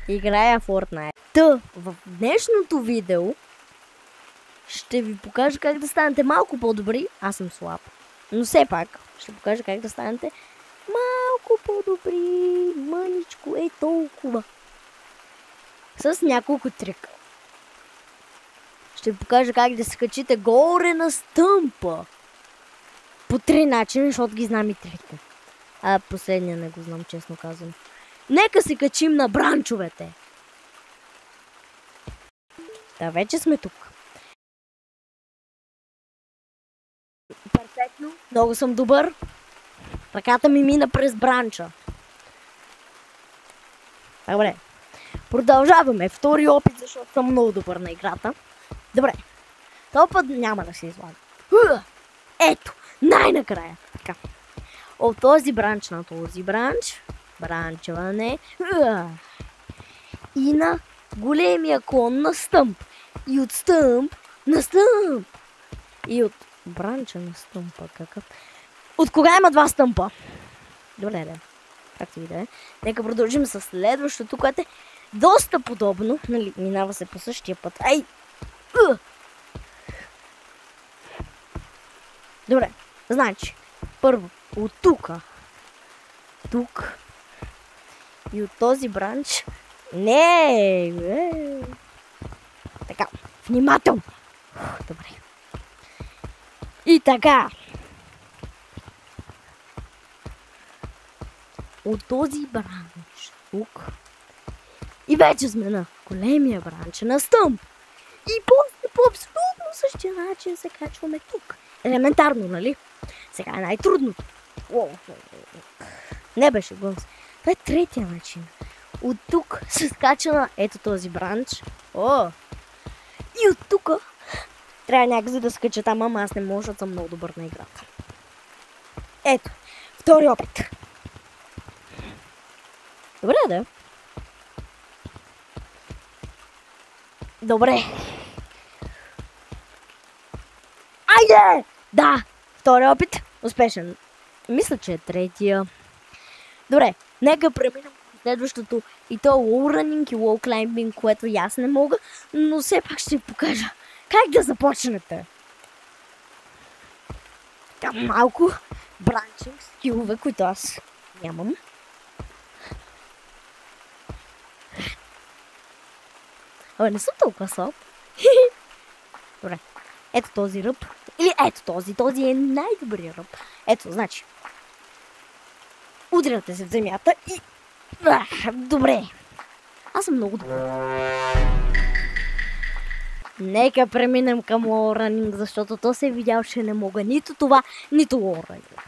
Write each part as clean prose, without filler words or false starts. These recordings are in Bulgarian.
Играя Fortnite. Та, в днешното видео ще ви покажа как да станете малко по-добри. Аз съм слаб. Но все пак ще покажа как да станете малко по-добри. Мъничко е толкова. С няколко трика. Ще ви покажа как да се качите горе на стъмпа. По 3 начина, защото ги знам и трите. А последния не го знам, честно казвам. Нека се качим на бранчовете. Да, вече сме тук. Перфектно. Много съм добър. Ръката ми мина през бранча. Добре. Продължаваме. Втори опит, защото съм много добър на играта. Добре. Този път няма да се излага. Ето. Най-накрая. Така. От този бранч на този бранч. Бранчване. И на големия клон на стъмп. И от стъмп на стъмп. И от бранча на стъмпа. Какъв? От кога има 2 стъмпа? Добре, да. Както и да е. Нека продължим с следващото, което е доста подобно. Нали, минава се по същия път. Ай! Добре. Значи, първо, от тука. Тук. И от този бранч. Не! Така, внимателно. Добре. И така. От този бранч. Тук. И вече сме на големия бранч на стъмп. И после по абсолютно същия начин се качваме тук. Елементарно, нали? Сега е най-трудното. Не беше гонс. Това е третия начин. От тук се скача на ето този бранч. И от тук трябва някакси да скача там, ама аз не мога, защото съм много добър на играта. Ето, втори опит. Добре, да. Добре. Айде! Да, втори опит. Успешен. Мисля, че е третия. Добре, нека преминем към следващото. И то wall running и wall climbing, което и аз не мога, но все пак ще ви покажа как да започнете. Така малко бранчинг скилове, които аз нямам. Абе, не съм толкова слаб. Добре, ето този ръб. Или ето този. Този е най-добрият ръб. Ето, значи. Удряте се в земята и... добре. Аз съм много добър. Нека преминем към wall running, защото то се е видял, че не мога нито това, нито wall running.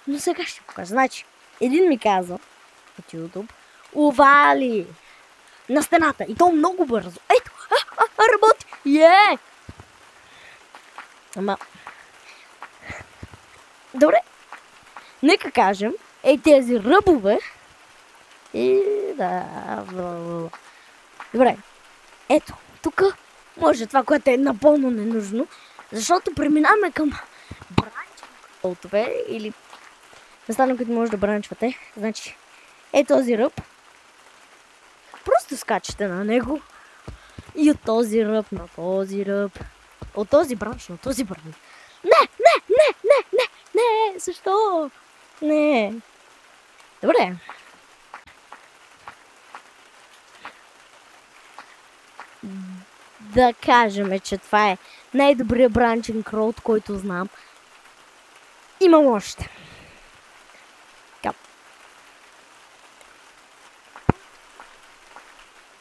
Но сега ще покажа. Значи, един ми каза от YouTube, овали на стената. И то много бързо. Ето, работи. Ама... Добре. Нека кажем, тези ръбове. И да... Добре. Ето, тук може това, което е напълно ненужно, защото преминаваме към бранчове или местата, които може да бранчвате. Значи, този ръб. Просто скачате на него. И от този ръб на този ръб. От този бранч на този бранч. Не, защо? Не. Добре. Да кажем, че това е най-добрият бранчинг роуд, който знам. Имам още. Така.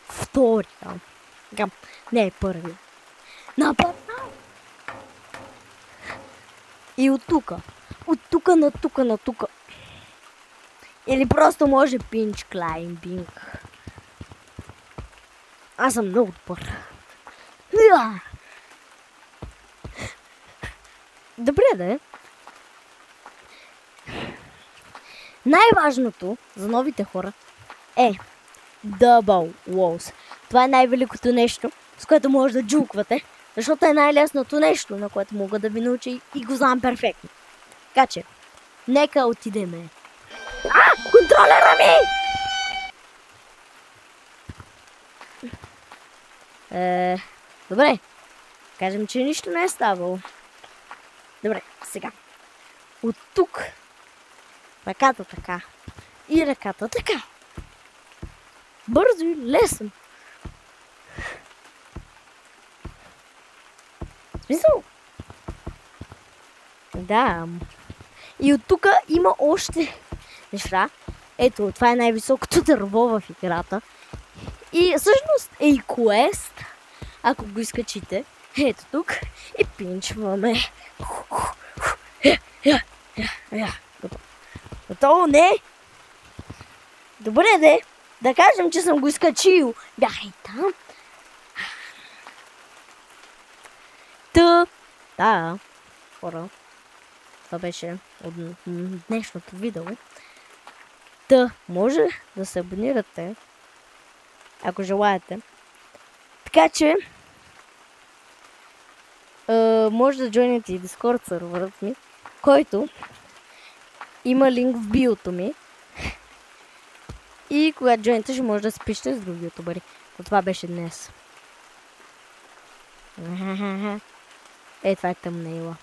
Втори там. Така. Не е първи. Напад. И от тука. От тука на тука на тука. Или просто може пинч клаймбинг. Аз съм много добър. Добре, да е. Най-важното за новите хора е Double Walls. Това е най-великото нещо, с което може да джулквате, защото е най-лесното нещо, на което мога да ви науча и го знам перфектно. Така че, нека отидеме. Контролера ми! Добре. Кажем, че нищо не е ставало. Добре, сега. От тук. Ръката така. И ръката така. Бързо и лесно. В смисъл? Да. И от тук има още неща. Ето, това е най-високото дърво в играта. И всъщност е и квест, ако го изкачите. Ето тук. И пинчваме. Готово, не? Добре, де. Да кажем, че съм го изкачил. Бях и там. Да, хора. Това беше от днешното видео. Може да се абонирате, ако желаете. Така че, може да джойнете и Discord серверът ми, който има линк в биото ми. И когато джойнете, ще може да се пишете с други ютубъри. Това беше днес. Това е тъмнейла.